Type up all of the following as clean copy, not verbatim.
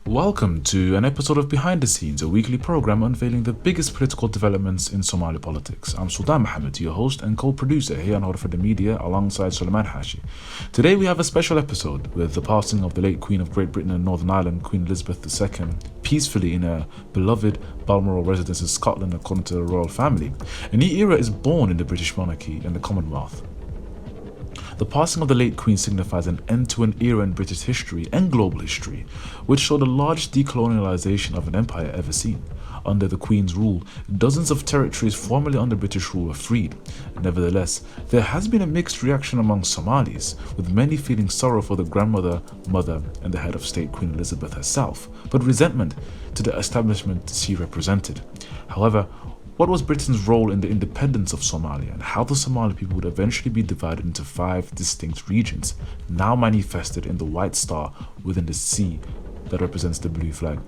Welcome to an episode of Behind the Scenes, a weekly program unveiling the biggest political developments in Somali politics. I'm Sultan Mohammed, your host and co-producer here on HORUFADHI Media alongside HORUFADHI. Today we have a special episode with the passing of the late Queen of Great Britain and Northern Ireland, Queen Elizabeth II, peacefully in her beloved Balmoral residence in Scotland according to the royal family. A new era is born in the British monarchy and the Commonwealth. The passing of the late Queen signifies an end to an era in British history and global history, which saw the largest decolonialization of an empire ever seen. Under the Queen's rule, dozens of territories formerly under British rule were freed. Nevertheless, there has been a mixed reaction among Somalis, with many feeling sorrow for the grandmother, mother, and the head of state Queen Elizabeth herself, but resentment to the establishment she represented. However, what was Britain's role in the independence of Somalia, and how the Somali people would eventually be divided into 5 distinct regions, now manifested in the white star within the sea that represents the blue flag?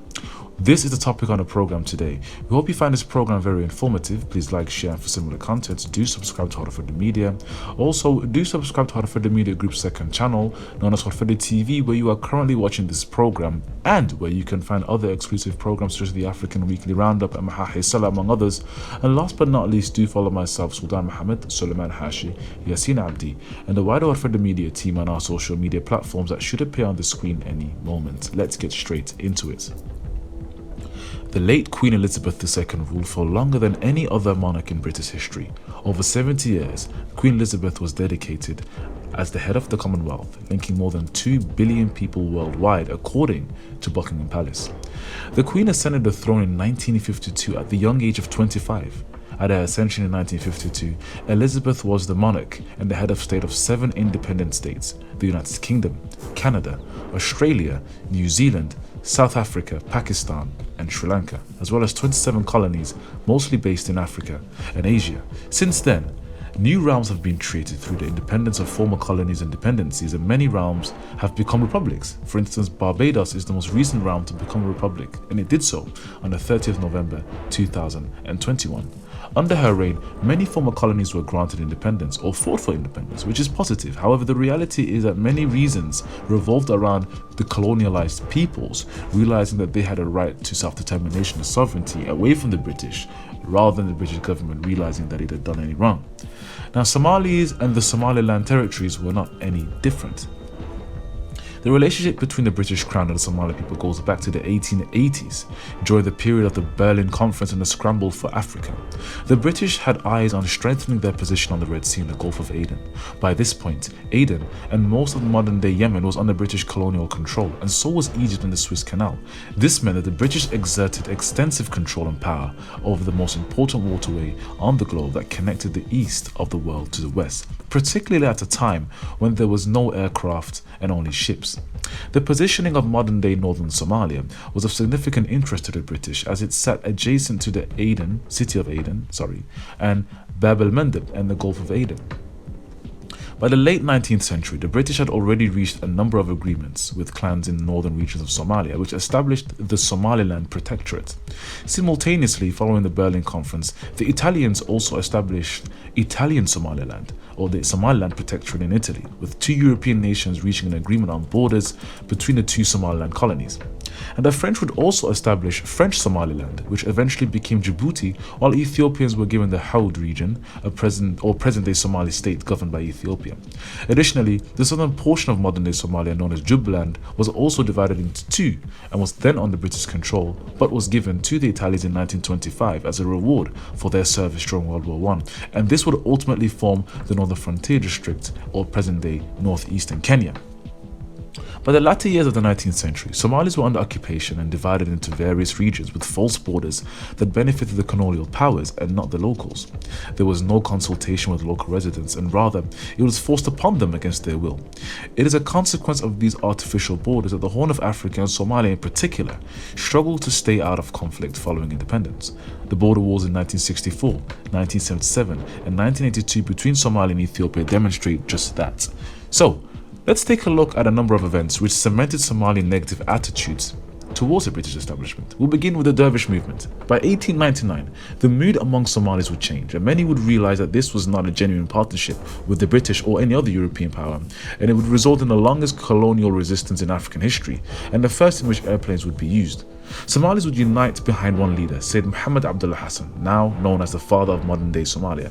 This is the topic on the program today. We hope you find this program very informative. Please like, share, and for similar content, do subscribe to HORUFADHI Media. Also, do subscribe to HORUFADHI Media Group's second channel, known as HORUFADHI TV, where you are currently watching this program, and where you can find other exclusive programs such as the African Weekly Roundup and Mahahi Salah, among others. And last but not least, do follow myself, Sultan Mohammed, Suleiman Hashi, Yasin Abdi, and the wider HORUFADHI Media team on our social media platforms that should appear on the screen any moment. Let's get straight into it. The late Queen Elizabeth II ruled for longer than any other monarch in British history. Over 70 years, Queen Elizabeth was dedicated as the head of the Commonwealth, linking more than 2 billion people worldwide, according to Buckingham Palace. The Queen ascended the throne in 1952 at the young age of 25. At her ascension in 1952, Elizabeth was the monarch and the head of state of 7 independent states: the United Kingdom, Canada, Australia, New Zealand, South Africa, Pakistan, and Sri Lanka, as well as 27 colonies, mostly based in Africa and Asia. Since then, new realms have been created through the independence of former colonies and dependencies, and many realms have become republics. For instance, Barbados is the most recent realm to become a republic, and it did so on the 30th of November 2021. Under her reign, many former colonies were granted independence or fought for independence, which is positive. However, the reality is that many reasons revolved around the colonialized peoples realizing that they had a right to self-determination and sovereignty away from the British, rather than the British government realizing that it had done any wrong. Now, Somalis and the Somaliland territories were not any different. The relationship between the British Crown and the Somali people goes back to the 1880s, during the period of the Berlin Conference and the scramble for Africa. The British had eyes on strengthening their position on the Red Sea and the Gulf of Aden. By this point, Aden and most of modern-day Yemen was under British colonial control, and so was Egypt and the Suez Canal. This meant that the British exerted extensive control and power over the most important waterway on the globe that connected the east of the world to the west, particularly at a time when there was no aircraft and only ships. The positioning of modern-day northern Somalia was of significant interest to the British, as it sat adjacent to the city of Aden, and Bab el-Mandeb and the Gulf of Aden. By the late 19th century, the British had already reached a number of agreements with clans in the northern regions of Somalia, which established the Somaliland Protectorate. Simultaneously, following the Berlin Conference, the Italians also established Italian Somaliland, or the Somaliland Protectorate in Italy, with 2 European nations reaching an agreement on borders between the 2 Somaliland colonies. And the French would also establish French Somaliland, which eventually became Djibouti, while Ethiopians were given the Haud region, a present-day Somali state governed by Ethiopia. Additionally, the southern portion of modern-day Somalia, known as Jubaland, was also divided into 2 and was then under British control, but was given to the Italians in 1925 as a reward for their service during World War I, and this would ultimately form the Northern Frontier District, or present-day northeastern Kenya. By the latter years of the 19th century, Somalis were under occupation and divided into various regions with false borders that benefited the colonial powers and not the locals. There was no consultation with local residents, and rather, it was forced upon them against their will. It is a consequence of these artificial borders that the Horn of Africa, and Somalia in particular, struggled to stay out of conflict following independence. The border wars in 1964, 1977, and 1982 between Somalia and Ethiopia demonstrate just that. So, let's take a look at a number of events which cemented Somali negative attitudes towards the British establishment. We'll begin with the Dervish Movement. By 1899, the mood among Somalis would change, and many would realize that this was not a genuine partnership with the British or any other European power, and it would result in the longest colonial resistance in African history, and the first in which airplanes would be used. Somalis would unite behind one leader, Said Muhammad Abdullah Hassan, now known as the father of modern-day Somalia.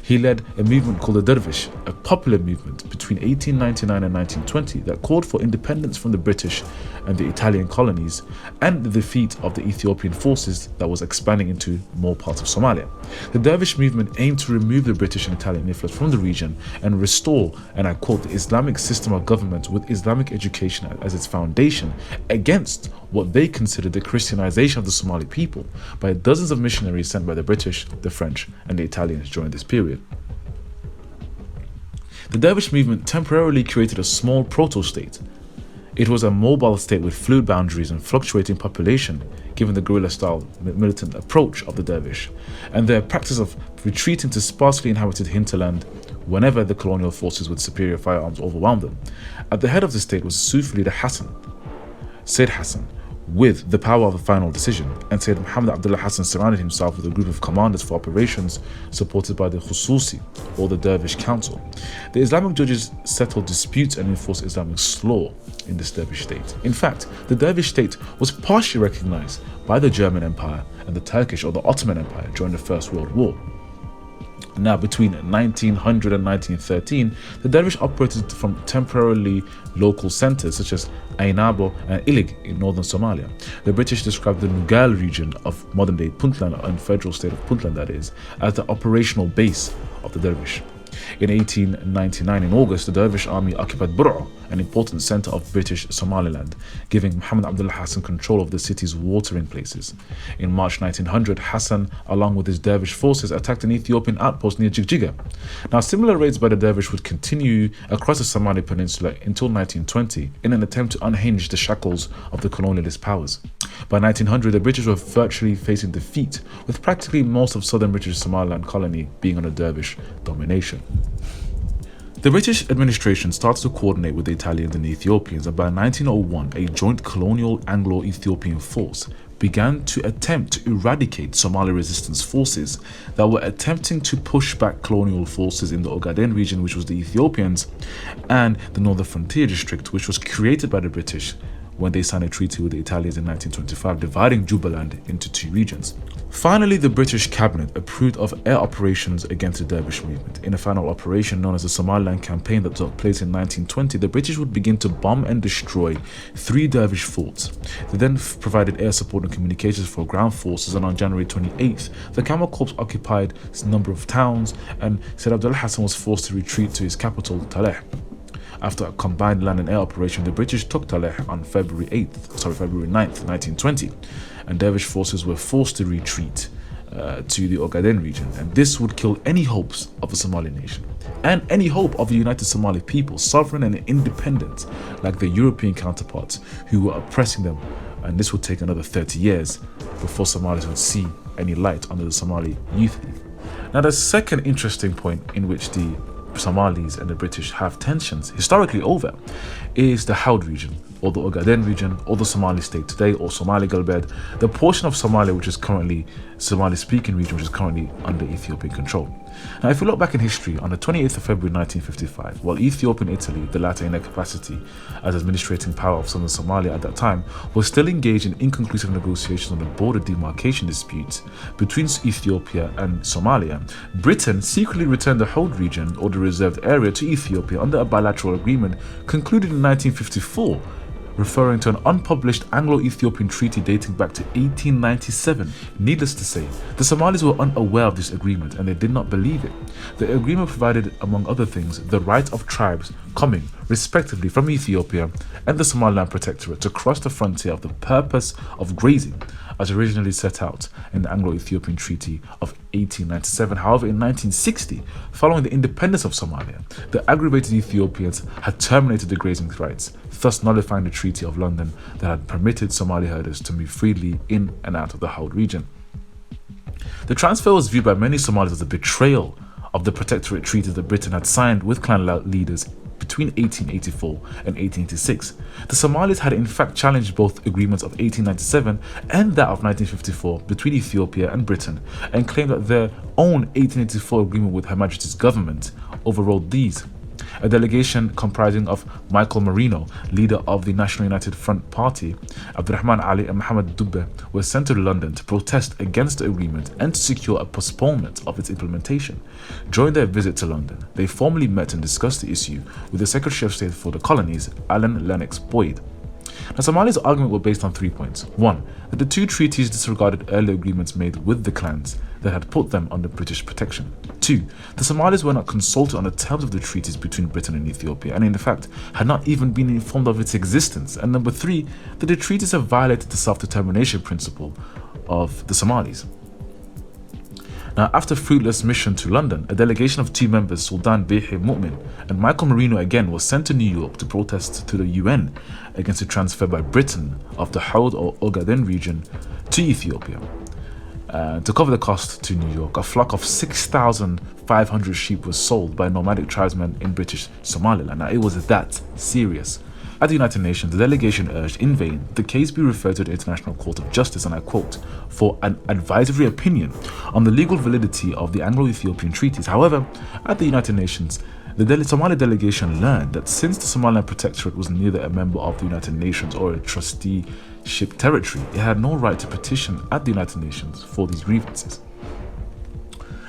He led a movement called the Dervish, a popular movement between 1899 and 1920 that called for independence from the British and the Italian colonies, and the defeat of the Ethiopian forces that was expanding into more parts of Somalia. The Dervish movement aimed to remove the British and Italian influence from the region and restore, and I quote, the Islamic system of government with Islamic education as its foundation, against what they considered the Christianization of the Somali people by dozens of missionaries sent by the British, the French, and the Italians during this period. The Dervish movement temporarily created a small proto-state. It was a mobile state with fluid boundaries and fluctuating population, given the guerrilla-style militant approach of the Dervish, and their practice of retreating to sparsely inhabited hinterland whenever the colonial forces with superior firearms overwhelmed them. At the head of the state was Sufi leader Said Hassan, with the power of a final decision, and Sayyid Muhammad Abdullah Hassan surrounded himself with a group of commanders for operations supported by the Khususi, or the Dervish Council. The Islamic judges settled disputes and enforced Islamic law in this Dervish state. In fact, the Dervish state was partially recognized by the German Empire and the Turkish or the Ottoman Empire during the First World War. Now, between 1900 and 1913, the Dervish operated from temporarily local centers such as Ainabo and Ilig in northern Somalia. The British described the Nugal region of modern-day Puntland, and federal state of Puntland that is, as the operational base of the Dervish. In 1899, in August, the Dervish army occupied Bur'a, an important center of British Somaliland, giving Muhammad Abdullah Hassan control of the city's watering places. In March 1900, Hassan, along with his Dervish forces, attacked an Ethiopian outpost near Jigjiga. Now, similar raids by the Dervish would continue across the Somali peninsula until 1920 in an attempt to unhinge the shackles of the colonialist powers. By 1900, the British were virtually facing defeat, with practically most of southern British Somaliland colony being under Dervish domination. The British administration started to coordinate with the Italians and the Ethiopians, and by 1901, a joint colonial Anglo-Ethiopian force began to attempt to eradicate Somali resistance forces that were attempting to push back colonial forces in the Ogaden region, which was the Ethiopians, and the Northern Frontier District, which was created by the British when they signed a treaty with the Italians in 1925, dividing Jubaland into two regions. Finally, the British cabinet approved of air operations against the Dervish movement. In a final operation known as the Somaliland Campaign that took place in 1920, the British would begin to bomb and destroy 3 Dervish forts. They then provided air support and communications for ground forces, and on January 28th, the Camel Corps occupied a number of towns, and Said Abdullah Hassan was forced to retreat to his capital, Taleh. After a combined land and air operation, the British took Taleh on February 9th, 1920, and Dervish forces were forced to retreat to the Ogaden region, and this would kill any hopes of a Somali nation and any hope of a united Somali people, sovereign and independent like their European counterparts who were oppressing them, and this would take another 30 years before Somalis would see any light under the Somali Youth League. Now, the second interesting point in which the Somalis and the British have tensions historically over is the Haud region, or the Ogaden region, or the Somali state today, or Somali Galbed, the portion of Somalia which is currently Somali-speaking region, which is currently under Ethiopian control. Now, if we look back in history, on the 28th of February 1955, while Ethiopia and Italy, the latter in their capacity as administrating power of southern Somalia at that time, were still engaged in inconclusive negotiations on the border demarcation disputes between Ethiopia and Somalia, Britain secretly returned the Haud region, or the reserved area, to Ethiopia under a bilateral agreement concluded in 1954, referring to an unpublished Anglo-Ethiopian treaty dating back to 1897. Needless to say, the Somalis were unaware of this agreement and they did not believe it. The agreement provided, among other things, the right of tribes coming, respectively, from Ethiopia and the Somaliland Protectorate to cross the frontier for the purpose of grazing, as originally set out in the Anglo-Ethiopian Treaty of 1897. However, in 1960, following the independence of Somalia, the aggravated Ethiopians had terminated the grazing rights, thus nullifying the Treaty of London that had permitted Somali herders to move freely in and out of the Haud region. The transfer was viewed by many Somalis as a betrayal of the protectorate treaties that Britain had signed with clan leaders between 1884 and 1886. The Somalis had in fact challenged both agreements of 1897 and that of 1954 between Ethiopia and Britain, and claimed that their own 1884 agreement with Her Majesty's government overrode these. A delegation comprising of Michael Marino, leader of the National United Front Party, Abdurrahman Ali and Mohammed Dubbe were sent to London to protest against the agreement and to secure a postponement of its implementation. During their visit to London, they formally met and discussed the issue with the Secretary of State for the Colonies, Alan Lennox Boyd. Now, Somali's argument were based on 3 points. 1. That the two treaties disregarded earlier agreements made with the clans that had put them under British protection. 2. The Somalis were not consulted on the terms of the treaties between Britain and Ethiopia, and in fact had not even been informed of its existence. And number 3, that the treaties have violated the self-determination principle of the Somalis. Now, after fruitless mission to London, a delegation of 2 members, Sultan Dervish Movement and Michael Marino again, was sent to New York to protest to the UN against the transfer by Britain of the Howd or Ogaden region to Ethiopia. To cover the cost to New York, a flock of 6,500 sheep was sold by nomadic tribesmen in British Somaliland. Now, it was that serious. At the United Nations, the delegation urged in vain the case be referred to the International Court of Justice, and I quote, for an advisory opinion on the legal validity of the Anglo-Ethiopian treaties. However, at the United Nations, the Somali delegation learned that since the Somaliland Protectorate was neither a member of the United Nations or a trusteeship territory, it had no right to petition at the United Nations for these grievances.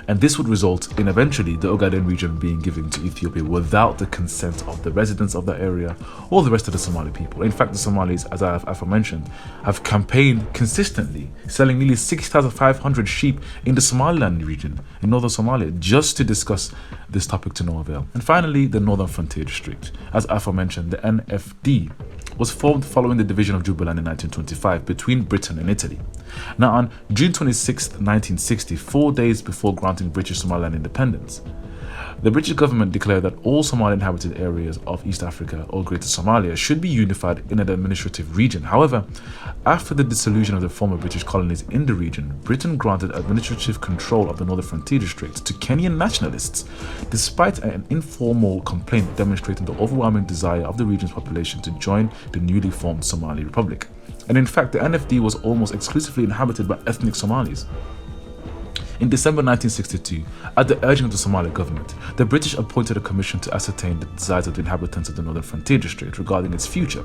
And this would result in eventually the Ogaden region being given to Ethiopia without the consent of the residents of that area or the rest of the Somali people. In fact, the Somalis, as I have aforementioned, have campaigned consistently, selling nearly 6,500 sheep in the Somaliland region in northern Somalia just to discuss this topic to no avail. And finally, the Northern Frontier District. As aforementioned, the NFD was formed following the division of Jubaland in 1925 between Britain and Italy. Now, on June 26, 1960, 4 days before granting British Somaliland independence, the British government declared that all Somali inhabited areas of East Africa or Greater Somalia should be unified in an administrative region. However, after the dissolution of the former British colonies in the region, Britain granted administrative control of the Northern Frontier District to Kenyan nationalists, despite an informal complaint demonstrating the overwhelming desire of the region's population to join the newly formed Somali Republic. And in fact, the NFD was almost exclusively inhabited by ethnic Somalis. In December 1962, at the urging of the Somali government, the British appointed a commission to ascertain the desires of the inhabitants of the Northern Frontier District regarding its future.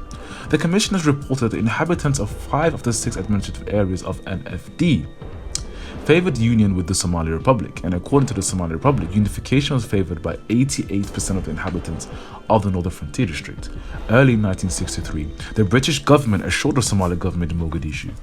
The commissioners reported that the inhabitants of 5 of the 6 administrative areas of NFD favoured union with the Somali Republic, and according to the Somali Republic, unification was favoured by 88% of the inhabitants of the Northern Frontier District. Early in 1963, the British government assured the Somali government in Mogadishu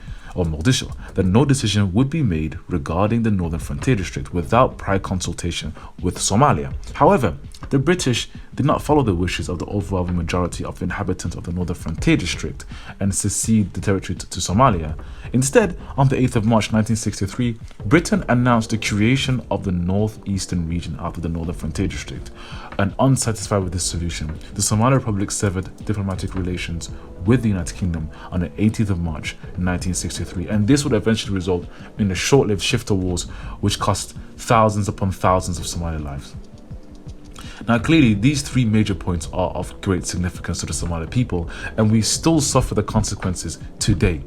that no decision would be made regarding the Northern Frontier District without prior consultation with Somalia. However, the British did not follow the wishes of the overwhelming majority of the inhabitants of the Northern Frontier District and secede the territory to Somalia. Instead, on the 8th of March 1963, Britain announced the creation of the Northeastern region after the Northern Frontier District. And unsatisfied with this solution, the Somali Republic severed diplomatic relations with the United Kingdom on the 18th of March 1963, and this would eventually result in the short-lived shifter wars which cost thousands upon thousands of Somali lives. Now, clearly, these 3 major points are of great significance to the Somali people, and we still suffer the consequences today.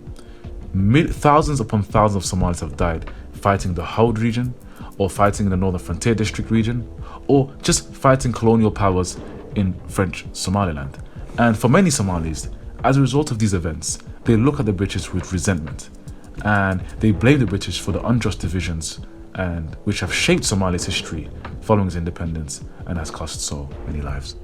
Thousands upon thousands of Somalis have died fighting the Howd region, or fighting in the Northern Frontier District region, or just fighting colonial powers in French Somaliland. And for many Somalis, as a result of these events, they look at the British with resentment, and they blame the British for the unjust divisions and which have shaped Somali's history following its independence and has cost so many lives.